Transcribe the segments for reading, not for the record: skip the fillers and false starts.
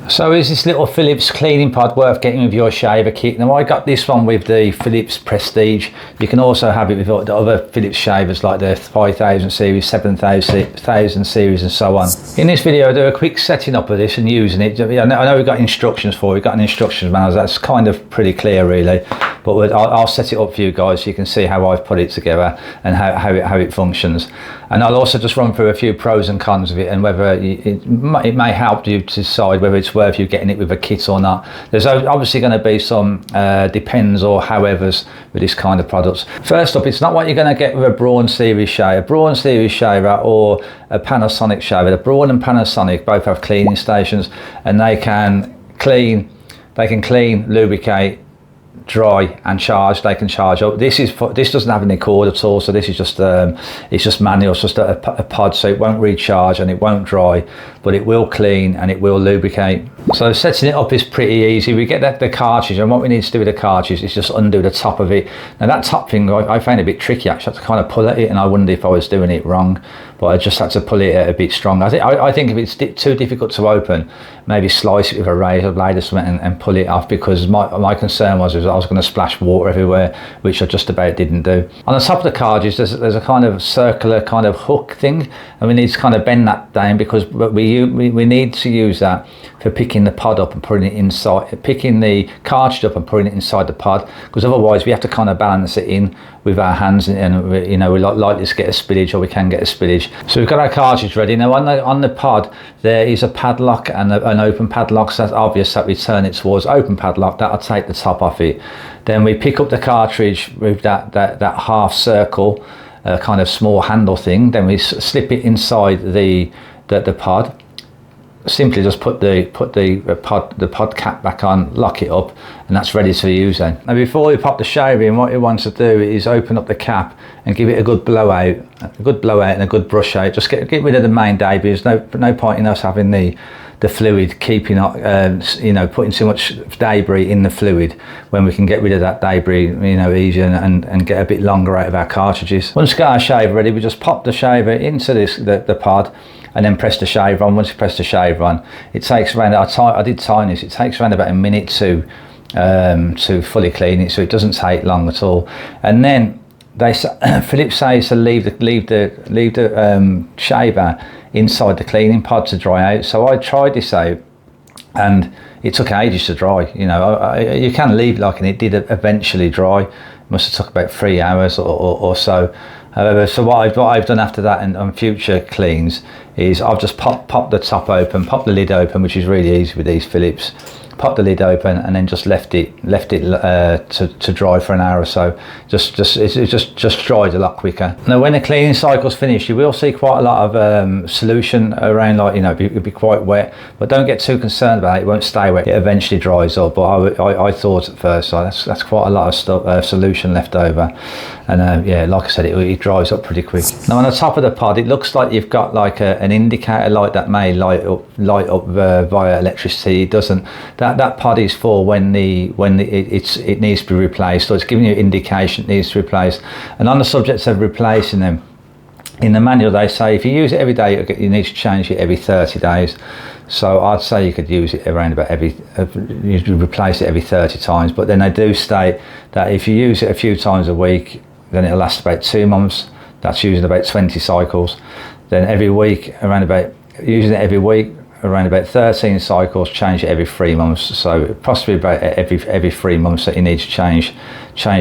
So is this little Philips cleaning pod worth getting with your shaver kit? Now I got this one with the Philips Prestige. You can also have it with the other Philips shavers like the 5000 series, 7000 series and so on. In this video I'll do a quick setting up of this and using it. I know we've got instructions for it, we've got an instructions manual, that's kind of pretty clear really. But I'll set it up for you guys so you can see how I've put it together and how it functions. And I'll also just run through a few pros and cons of it and whether it may help you to decide whether it's worth you getting it with a kit or not. There's obviously going to be some depends or howevers with this kind of products. First up, it's not what you're going to get with a Braun series shaver. Braun series shaver or a Panasonic shaver. The Braun and Panasonic both have cleaning stations and they can clean, lubricate, dry and charge. They can charge up. This doesn't have any cord at all, so this is just it's just manual. It's just a pod, so it won't recharge and it won't dry, but it will clean and it will lubricate. So setting it up is pretty easy. We get the cartridge, and what we need to do with the cartridge is just undo the top of it. Now that top thing I found a bit tricky actually. I had to kind of pull at it and I wondered if I was doing it wrong, but I just had to pull it a bit strong. I think if it's too difficult to open, maybe slice it with a razor blade or something and pull it off, because my concern was I was going to splash water everywhere, which I just about didn't do. On the top of the cartridge there's a kind of circular kind of hook thing, and we need to kind of bend that down because we need to use that for picking the pod up and putting it inside, picking the cartridge up and putting it inside the pod, because otherwise we have to kind of balance it in with our hands, and you know, we're likely to get a spillage, or we can get a spillage. So we've got our cartridge ready. Now on the pod there is a padlock and an open padlock, so that's obvious that we turn it towards open padlock. That'll take the top off it. Then we pick up the cartridge with that half circle kind of small handle thing. Then we slip it inside the pod. Simply just put the pod cap back on, lock it up, and that's ready to use then. Now before we pop the shaver in, what you want to do is open up the cap and give it a good blowout and a good brush out. Just get rid of the main debris. There's no point in us having the fluid keeping up, you know, putting too much debris in the fluid when we can get rid of that debris, you know, easier and get a bit longer out of our cartridges. Once we got our shaver ready, we just pop the shaver into the pod and then press the shaver on. Once you press the shaver on, it takes around, I did time this, it takes around about a minute to fully clean it, so it doesn't take long at all. And then Philips says to leave the shaver inside the cleaning pod to dry out. So I tried this out and it took ages to dry. You know, you can leave it like, and it did eventually dry. It must have took about 3 hours or so. However, so what I've done after that and on future cleans is I've just popped the top open, popped the lid open, which is really easy with these Philips. Popped the lid open and then just left it to dry for an hour or so. It just dried a lot quicker. Now when the cleaning cycle's finished, you will see quite a lot of solution around, like, you know, it'll be quite wet, but don't get too concerned about it. It won't stay wet, it eventually dries up. But I thought at first, so that's quite a lot of stuff, solution left over, and yeah, like I said, it dries up pretty quick. Now on the top of the pod, it looks like you've got like an indicator light that may light up via electricity. It doesn't. That pod is for when it needs to be replaced, so it's giving you indication it needs to be replaced. And on the subject of replacing them, in the manual they say if you use it every day, you need to change it every 30 days. So I'd say you could use it around about you replace it every 30 times. But then they do state that if you use it a few times a week, then it'll last about 2 months. That's using about 20 cycles. Then every week, using it every week, around about 13 cycles, change it every 3 months. So possibly about every 3 months that you need to change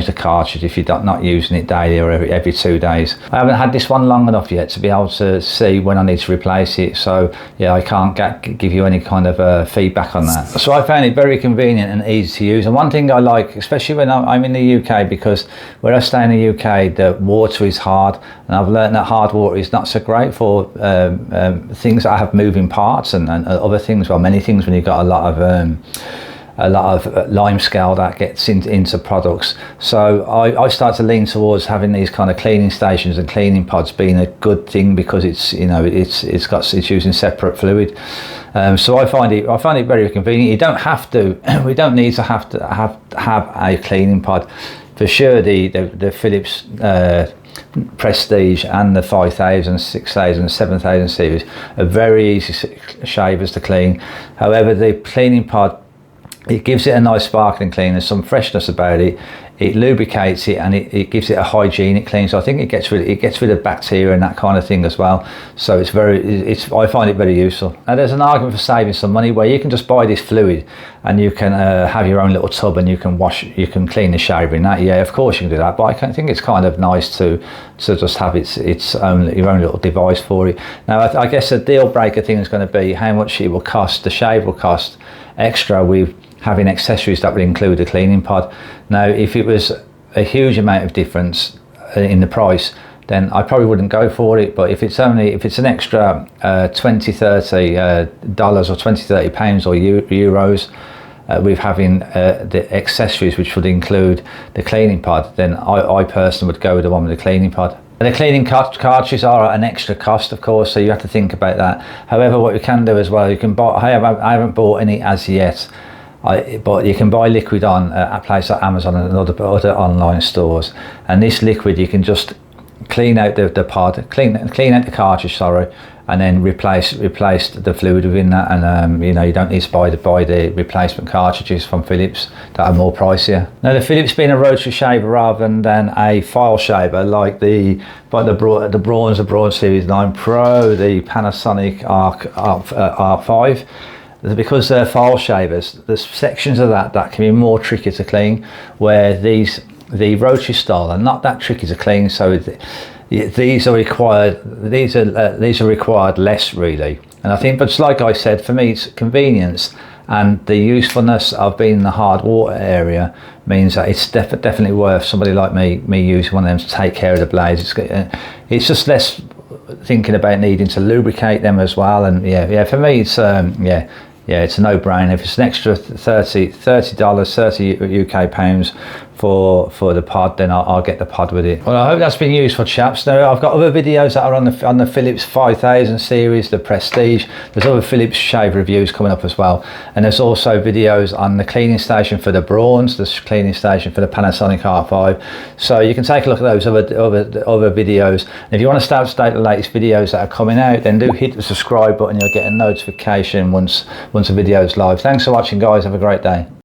the cartridge if you're not using it daily, or every 2 days. I haven't had this one long enough yet to be able to see when I need to replace it, so yeah, I can't give you any kind of feedback on that. So I found it very convenient and easy to use. And one thing I like, especially when I'm in the UK, because where I stay in the UK the water is hard, and I've learned that hard water is not so great for things that have moving parts and other things, well, many things when you've got a lot of lime scale that gets into products. So I start to lean towards having these kind of cleaning stations and cleaning pods being a good thing, because it's, you know, it's using separate fluid. So I find it very convenient. You don't have to. We don't need to have a cleaning pod. For sure, the Philips Prestige and the 5000, 6000, 7000 series are very easy shavers to clean. However, the cleaning pod, it gives it a nice sparkling clean. There's some freshness about it. It lubricates it, and it gives it a hygienic clean. So I think it gets rid of bacteria and that kind of thing as well. So I find it very useful. Now there's an argument for saving some money where you can just buy this fluid and you can have your own little tub and you can clean the shaver in that. Yeah, of course you can do that, but I think it's kind of nice to just have your own little device for it. Now I guess the deal breaker thing is going to be how much it will cost. The shave will cost extra with having accessories that would include a cleaning pod. Now if it was a huge amount of difference in the price, then I probably wouldn't go for it. But if it's an extra $20-30 or £20-30 or euros with having the accessories, which would include the cleaning pod, then I personally would go with the one with the cleaning pod. The cleaning cartridges are an extra cost, of course, so you have to think about that. However, what you can do as well, you can buy, I haven't bought any as yet, but you can buy liquid on a place like Amazon and other online stores, and this liquid you can just clean out the pod, clean out the cartridge, sorry, and then replace the fluid within that, and you don't need to buy the replacement cartridges from Philips that are more pricier. Now the Philips being a rotary shaver rather than a file shaver like the Braun Series 9 Pro, the Panasonic R5, because they're file shavers, there's sections of that can be more tricky to clean, where the rotary style are not that tricky to clean. So these are required less really. And I think, but like I said, for me it's convenience, and the usefulness of being in the hard water area means that it's definitely worth somebody like me using one of them to take care of the blades. It's just less thinking about needing to lubricate them as well. And yeah, for me it's it's a no-brainer. If it's an extra $30 UK pounds for the pod, then I'll get the pod with it. Well, I hope that's been useful, chaps. Now I've got other videos that are on the Philips 5000 series, the Prestige. There's other Philips shave reviews coming up as well, and there's also videos on the cleaning station for the Brauns, the cleaning station for the Panasonic R5. So you can take a look at those other videos. And if you want to stay up to date with the latest videos that are coming out, then do hit the subscribe button. You'll get a notification once a video is live. Thanks for watching, guys. Have a great day.